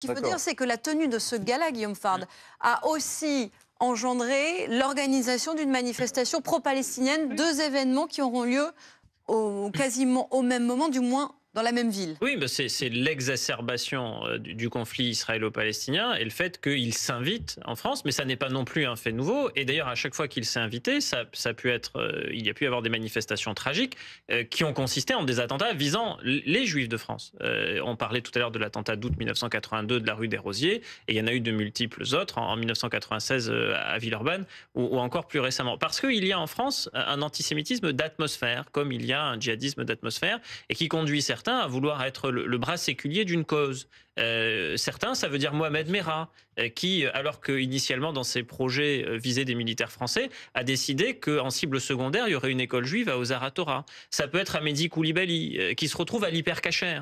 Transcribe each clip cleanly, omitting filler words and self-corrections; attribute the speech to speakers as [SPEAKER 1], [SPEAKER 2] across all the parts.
[SPEAKER 1] Ce qu'il faut dire, c'est que la tenue de ce gala, Guillaume Fard, a aussi engendré l'organisation d'une manifestation pro-palestinienne, deux événements qui auront lieu quasiment au même moment, du moins dans la même ville.
[SPEAKER 2] Oui, c'est l'exacerbation du conflit israélo-palestinien et le fait qu'il s'invite en France, mais ça n'est pas non plus un fait nouveau. Et d'ailleurs, à chaque fois qu'il s'est invité, ça a pu être, il y a pu y avoir des manifestations tragiques qui ont consisté en des attentats visant les Juifs de France. On parlait tout à l'heure de l'attentat d'août 1982 de la rue des Rosiers, et il y en a eu de multiples autres en 1996 à Villeurbanne ou encore plus récemment. Parce qu'il y a en France un antisémitisme d'atmosphère, comme il y a un djihadisme d'atmosphère, et qui conduit certains à vouloir être le bras séculier d'une cause. Certains, ça veut dire Mohamed Merah, qui, alors qu'initialement dans ses projets visaient des militaires français, a décidé qu'en cible secondaire, il y aurait une école juive à Ozar Hatorah. Ça peut être Amédi Koulibaly, qui se retrouve à l'hypercacher.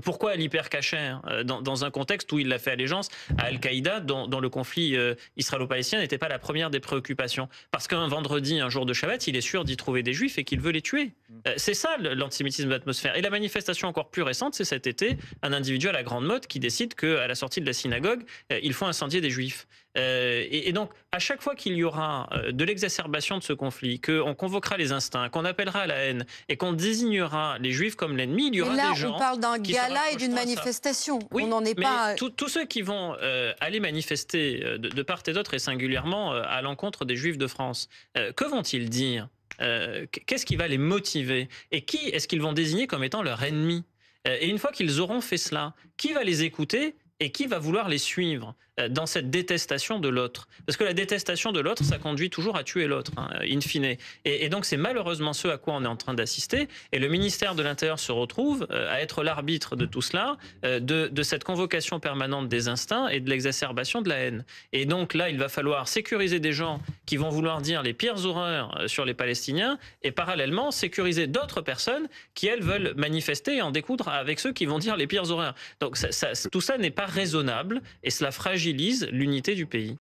[SPEAKER 2] Pourquoi à l'hypercacher dans un contexte où il a fait allégeance à Al-Qaïda, dont le conflit israélo-palestinien n'était pas la première des préoccupations? Parce qu'un vendredi, un jour de Shabbat, il est sûr d'y trouver des Juifs et qu'il veut les tuer. C'est ça l'antisémitisme d'atmosphère. Et la manifestation encore plus récente, c'est cet été, un individu à la Grande Motte qui décide qu'à la sortie de la synagogue, il faut incendier des Juifs. Et donc, à chaque fois qu'il y aura de l'exacerbation de ce conflit, qu'on convoquera les instincts, qu'on appellera à la haine et qu'on désignera les Juifs comme l'ennemi, il y aura
[SPEAKER 1] là,
[SPEAKER 2] des gens...
[SPEAKER 1] on parle d'un gala et d'une manifestation.
[SPEAKER 2] Oui,
[SPEAKER 1] on n'en est
[SPEAKER 2] mais
[SPEAKER 1] pas...
[SPEAKER 2] tous ceux qui vont aller manifester de part et d'autre, et singulièrement à l'encontre des Juifs de France, que vont-ils dire? Qu'est-ce qui va les motiver? Et qui est-ce qu'ils vont désigner comme étant leur ennemi? Et une fois qu'ils auront fait cela, qui va les écouter et qui va vouloir les suivre dans cette détestation de l'autre? Parce que la détestation de l'autre, ça conduit toujours à tuer l'autre, hein, in fine. Et donc c'est malheureusement ce à quoi on est en train d'assister. Et le ministère de l'Intérieur se retrouve à être l'arbitre de tout cela, de cette convocation permanente des instincts et de l'exacerbation de la haine. Et donc là, il va falloir sécuriser des gens qui vont vouloir dire les pires horreurs sur les Palestiniens et parallèlement sécuriser d'autres personnes qui, elles, veulent manifester et en découdre avec ceux qui vont dire les pires horreurs. Donc tout ça n'est pas raisonnable et cela fragilise l'unité du pays.